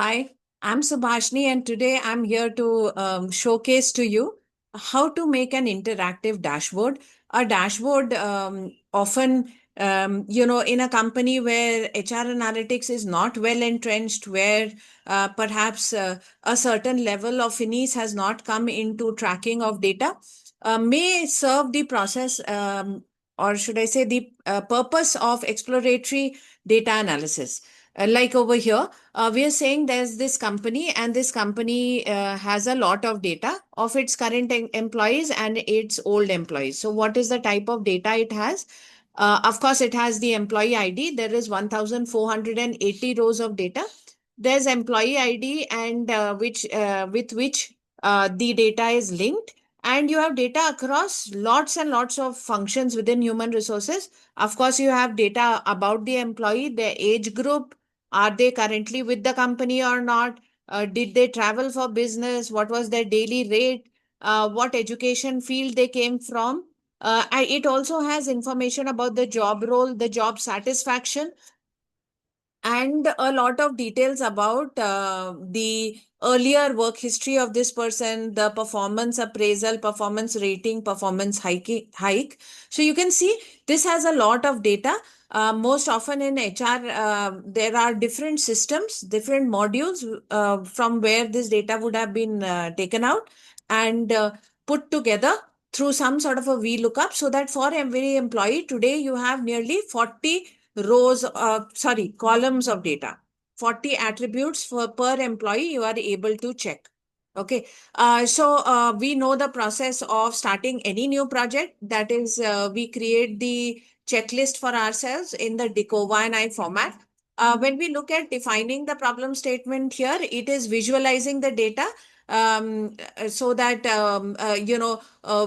Hi, I'm Subhashni, and today I'm here to showcase to you how to make an interactive dashboard. A dashboard often, in a company where HR analytics is not well entrenched, where perhaps a certain level of finesse has not come into tracking of data, may serve the process, or should I say, the purpose of exploratory data analysis. Like over here, we are saying there's this company, and this company has a lot of data of its current employees and its old employees. So what is the type of data it has? Of course, it has the employee ID. There is 1,480 rows of data. There's employee ID, and which with which the data is linked. And you have data across lots and lots of functions within human resources. Of course, you have data about the employee, their age group, are they currently with the company or not? Did they travel for business? What was their daily rate? What education field they came from? It also has information about the job role, the job satisfaction, and a lot of details about the earlier work history of this person, the performance appraisal, performance rating, performance hike. So you can see this has a lot of data. Most often in HR, there are different systems, different modules from where this data would have been taken out and put together through some sort of a VLOOKUP, so that for every employee today you have nearly 40 rows, columns of data, 40 attributes for per employee you are able to check. Okay. So we know the process of starting any new project. That is, we create the checklist for ourselves in the DCOVA and I format. When we look at defining the problem statement here, it is visualizing the data, so that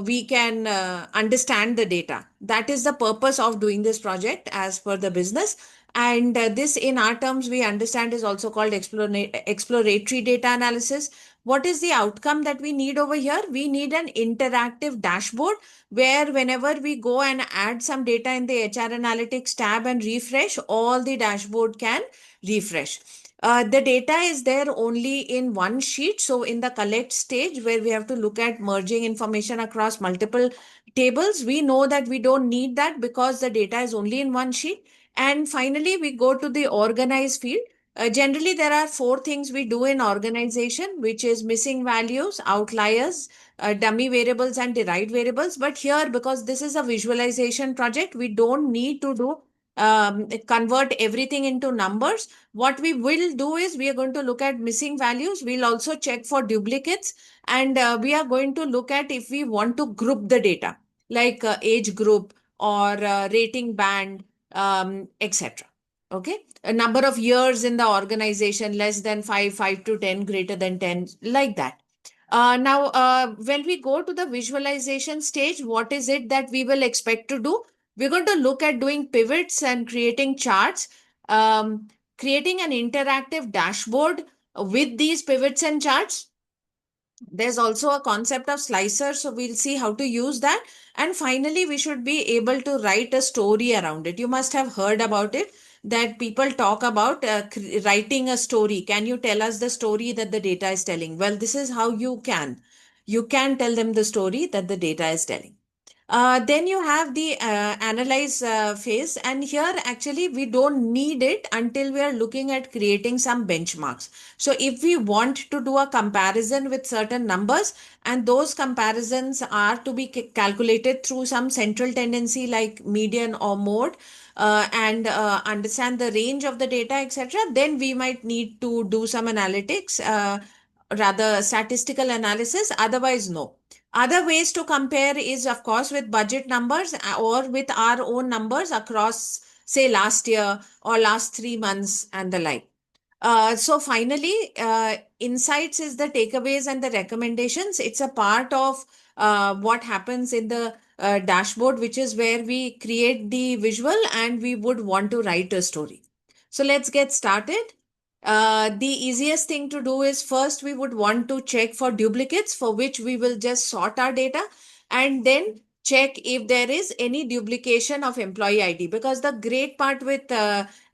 we can understand the data. That is the purpose of doing this project as per the business. And this, in our terms, we understand is also called exploratory data analysis. What is the outcome that we need over here? We need an interactive dashboard where whenever we go and add some data in the HR analytics tab and refresh, all the dashboard can refresh. The data is there only in one sheet. So in the collect stage, where we have to look at merging information across multiple tables, we know that we don't need that because the data is only in one sheet. And finally, we go to the organize field. Generally, there are four things we do in organization, which is missing values, outliers, dummy variables, and derived variables. But here, because this is a visualization project, we don't need to do convert everything into numbers. What we will do is we are going to look at missing values. We'll also check for duplicates, and we are going to look at if we want to group the data, like age group or rating band, etc. Okay. A number of years in the organization, less than 5, 5 to 10, greater than 10, like that. Now, when we go to the visualization stage, what is it that we will expect to do? We're going to look at doing pivots and creating charts, creating an interactive dashboard with these pivots and charts. There's also a concept of slicer, so we'll see how to use that. And finally, we should be able to write a story around it. You must have heard about it, that people talk about writing a story. Can you tell us the story that the data is telling? Well, this is how you can tell them the story that the data is telling. Then you have the analyze phase, and here actually we don't need it until we are looking at creating some benchmarks. So if we want to do a comparison with certain numbers, and those comparisons are to be calculated through some central tendency like median or mode, and understand the range of the data, etc., then we might need to do some analytics, rather statistical analysis. Otherwise, no. Other ways to compare is, of course, with budget numbers or with our own numbers across, say, last year or last 3 months and the like. So finally, insights is the takeaways and the recommendations. It's a part of what happens in the dashboard, which is where we create the visual and we would want to write a story. So let's get started. The easiest thing to do is, first we would want to check for duplicates, for which we will just sort our data and then check if there is any duplication of employee ID. Because the great part with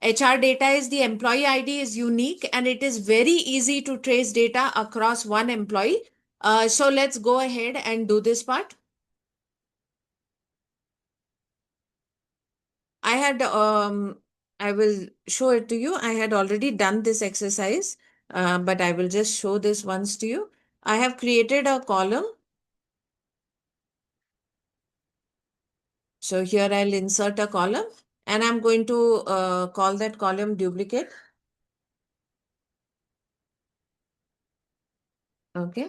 HR data is the employee ID is unique and it is very easy to trace data across one employee. So let's go ahead and do this part. I had, I will show it to you. I had already done this exercise, but I will just show this once to you. I have created a column. So here I'll insert a column and I'm going to call that column duplicate. Okay.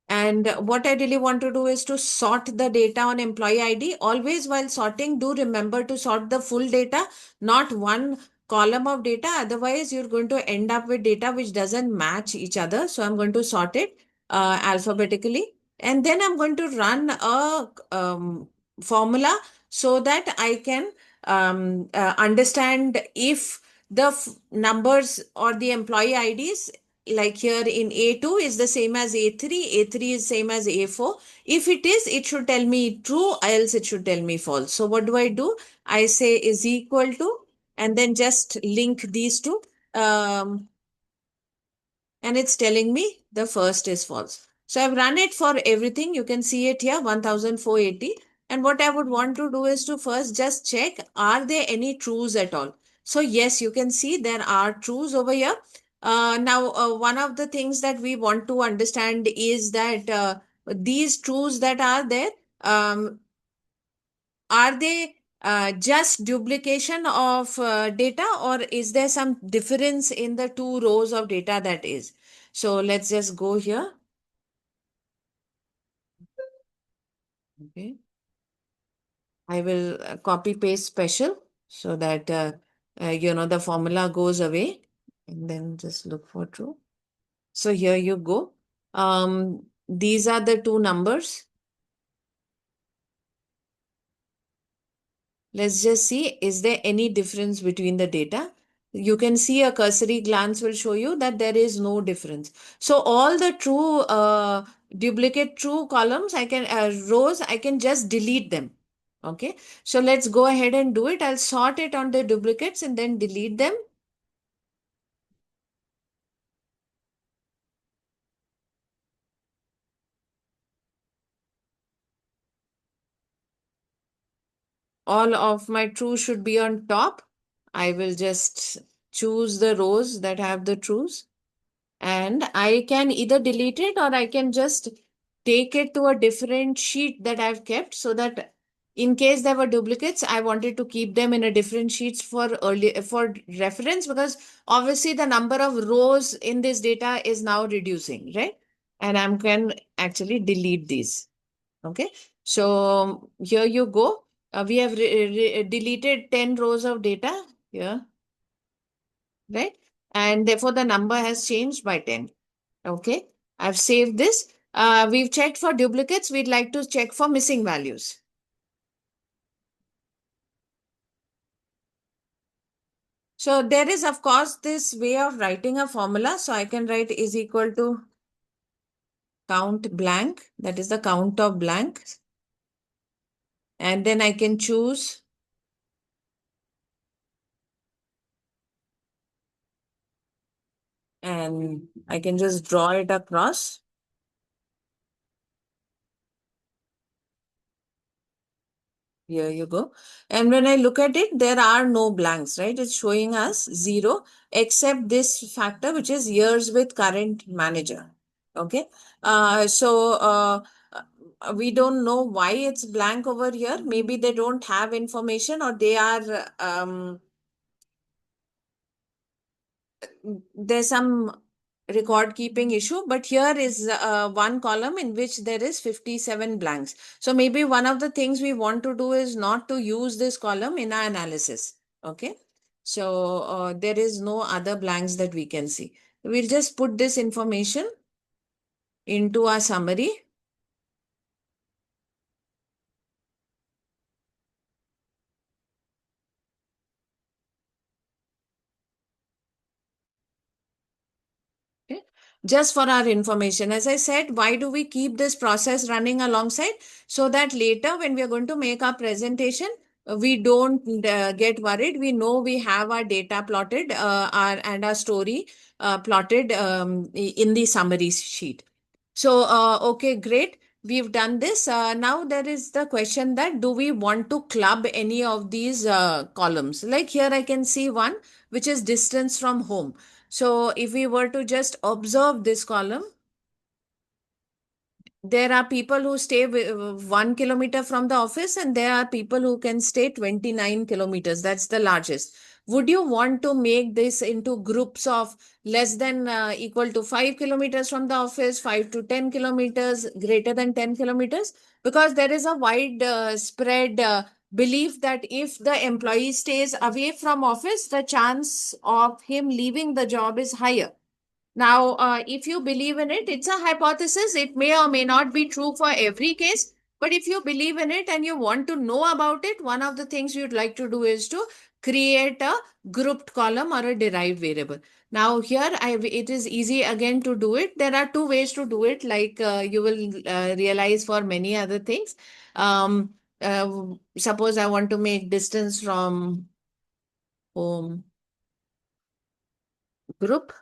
And what I really want to do is to sort the data on employee ID. Always while sorting, do remember to sort the full data, not one column of data. Otherwise, you're going to end up with data which doesn't match each other. So I'm going to sort it alphabetically. And then I'm going to run a formula so that I can understand if the numbers or the employee IDs like here in A2 is the same as A3, A3 is same as A4. If it is, it should tell me true, else it should tell me false. So what do? I say is equal to, and then just link these two. Um, and it's telling me the first is false. So I've run it for everything. You can see it here, 1480. And what I would want to do is to first just check, are there any trues at all? So yes, you can see there are trues over here. Now, one of the things that we want to understand is that these trues that are there, um, are they just duplication of data or is there some difference in the two rows of data that is? So let's just go here. Okay. I will copy paste special so that the formula goes away and then just look for true. So here you go. These are the two numbers. Let's just see, is there any difference between the data? You can see a cursory glance will show you that there is no difference. So all the true duplicate true columns, rows, I can just delete them. Okay. So let's go ahead and do it. I'll sort it on the duplicates and then delete them. All of my true should be on top. I will just choose the rows that have the trues. And I can either delete it or I can just take it to a different sheet that I've kept so that in case there were duplicates, I wanted to keep them in a different sheets for reference because obviously the number of rows in this data is now reducing, right? And I can actually delete these. Okay. So here you go. We have deleted 10 rows of data here, right? And therefore the number has changed by 10. Okay, I've saved this. We've checked for duplicates. We'd like to check for missing values. So there is, of course, this way of writing a formula. So I can write is equal to count blank. That is the count of blanks. And then I can choose. And I can just draw it across. Here you go. And when I look at it, there are no blanks, right? It's showing us 0, except this factor, which is years with current manager. Okay. We don't know why it's blank over here. Maybe they don't have information or they are there's some record keeping issue, but here is one column in which there is 57 blanks. So maybe one of the things we want to do is not to use this column in our analysis. Okay. So there is no other blanks that we can see. We'll just put this information into our summary. Okay. Just for our information, as I said, why do we keep this process running alongside? So that later when we are going to make our presentation, we don't get worried. We know we have our data plotted, and our story plotted in the summary sheet. So, okay, great. We've done this. Now there is the question that do we want to club any of these columns? Like here, I can see one which is distance from home. So if we were to just observe this column, there are people who stay 1 kilometer from the office, and there are people who can stay 29 kilometers. That's the largest. Would you want to make this into groups of less than equal to 5 kilometers from the office, 5 to 10 kilometers, greater than 10 kilometers? Because there is a wide spread belief that if the employee stays away from office, the chance of him leaving the job is higher. Now, if you believe in it, it's a hypothesis. It may or may not be true for every case. But if you believe in it and you want to know about it, one of the things you'd like to do is to create a grouped column or a derived variable. Now, here it is easy again to do it. There are two ways to do it, like you will realize for many other things. Suppose I want to make distance from home group,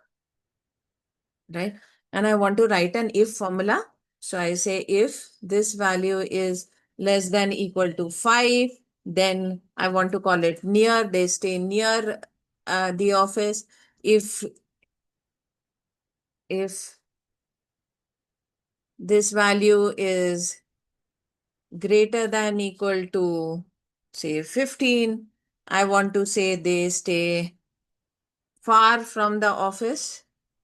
right? And I want to write an if formula. So I say if this value is less than equal to 5, then I want to call it near. They stay near the office. If this value is greater than equal to, say, 15, I want to say they stay far from the office.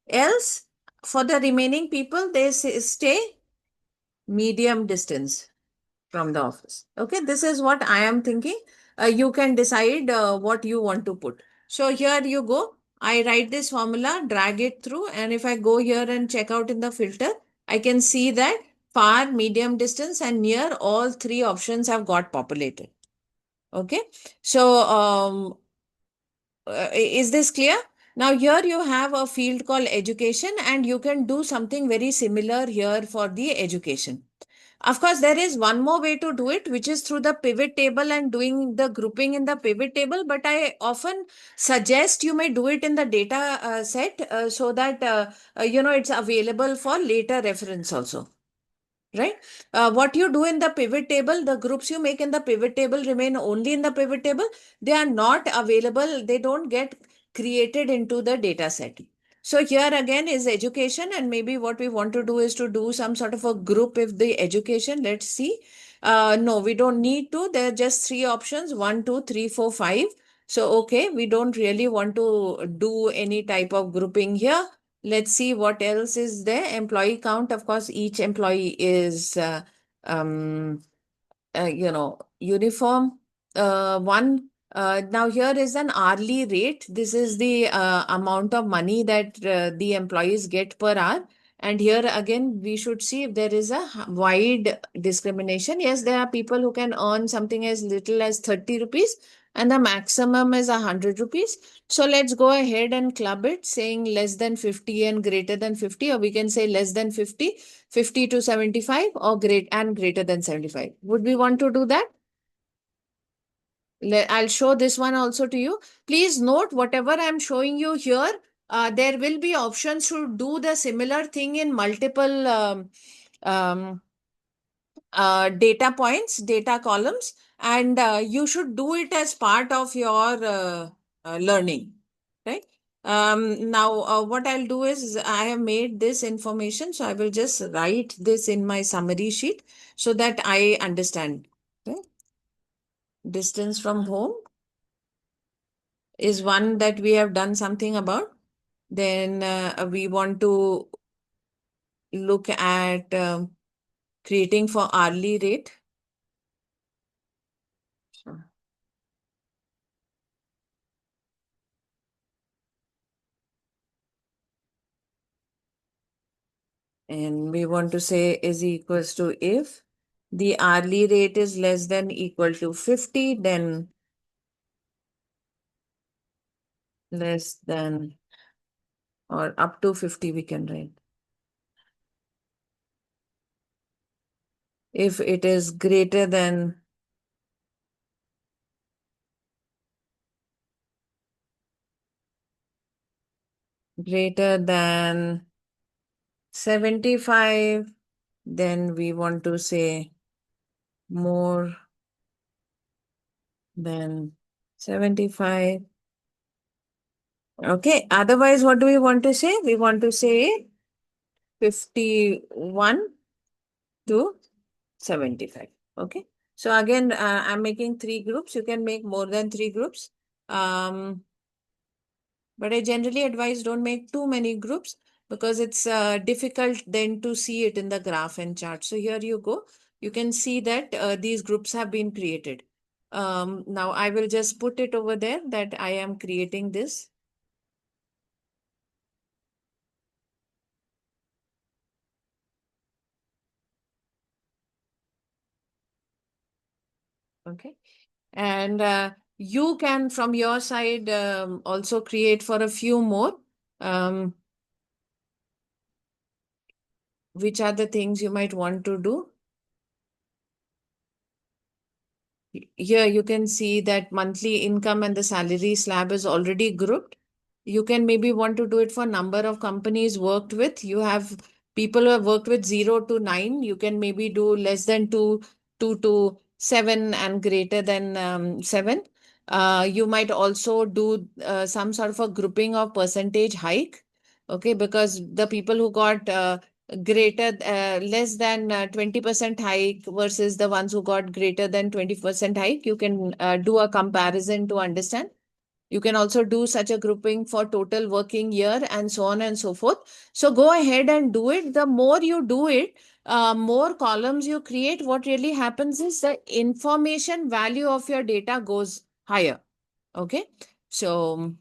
Else, for the remaining people, they stay medium distance from the office. Okay, this is what I am thinking. You can decide what you want to put. So here you go. I write this formula, drag it through, and if I go here and check out in the filter, I can see that far, medium distance, and near, all three options have got populated. Okay, so is this clear? Now here you have a field called education, and you can do something very similar here for the education. Of course, there is one more way to do it, which is through the pivot table and doing the grouping in the pivot table. But I often suggest you may do it in the data set so that it's available for later reference also. Right? What you do in the pivot table, the groups you make in the pivot table remain only in the pivot table. They are not available. They don't get created into the data set. So here again is education, and maybe what we want to do is to do some sort of a group if the education. Let's see. No, we don't need to. There are just three options: 1, 2, 3, 4, 5. So okay, we don't really want to do any type of grouping here. Let's see what else is there. Employee count, of course, each employee is um, uniform. One. Now here is an hourly rate. This is the amount of money that the employees get per hour. And here again, we should see if there is a wide discrimination. Yes, there are people who can earn something as little as 30 rupees, and the maximum is 100 rupees. So let's go ahead and club it, saying less than 50 and greater than 50, or we can say less than 50, 50 to 75, or greater than 75. Would we want to do that? I'll show this one also to you. Please note whatever I'm showing you here, there will be options to do the similar thing in multiple um, data points, data columns, and you should do it as part of your learning, right? Now, what I'll do is I have made this information, so I will just write this in my summary sheet so that I understand. Okay? Distance from home is one that we have done something about. Then we want to look at creating for hourly rate. And we want to say is equals to if the hourly rate is less than equal to 50, then less than or up to 50 we can write. If it is greater than greater than 75, then we want to say more than 75. Okay. Otherwise, what do we want to say? We want to say 51 to 75. Okay. So again, I'm making three groups. You can make more than three groups. But I generally advise don't make too many groups because it's difficult then to see it in the graph and chart. So here you go. You can see that these groups have been created. Now I will just put it over there that I am creating this. Okay. And you can, from your side, also create for a few more. Which are the things you might want to do? Here you can see that monthly income and the salary slab is already grouped. You can maybe want to do it for number of companies worked with. You have people who have worked with 0 to 9. You can maybe do less than 2, 2 to 7, and greater than 7. You might also do some sort of a grouping of percentage hike. Okay, because the people who got less than 20% hike versus the ones who got greater than 20% hike, you can do a comparison to understand. You can also do such a grouping for total working year and so on and so forth. So go ahead and do it. The more you do it, more columns you create, what really happens is the information value of your data goes higher. Okay. So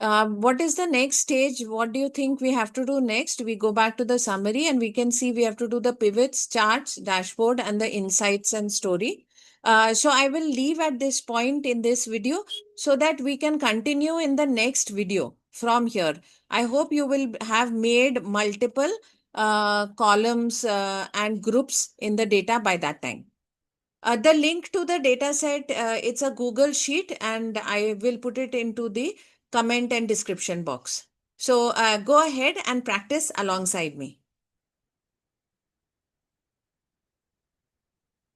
what is the next stage? What do you think we have to do next? We go back to the summary and we can see we have to do the pivots, charts, dashboard, and the insights and story. So I will leave at this point in this video so that we can continue in the next video from here. I hope you will have made multiple columns and groups in the data by that time. The link to the data set, it's a Google sheet and I will put it into the comment and description box. So go ahead and practice alongside me.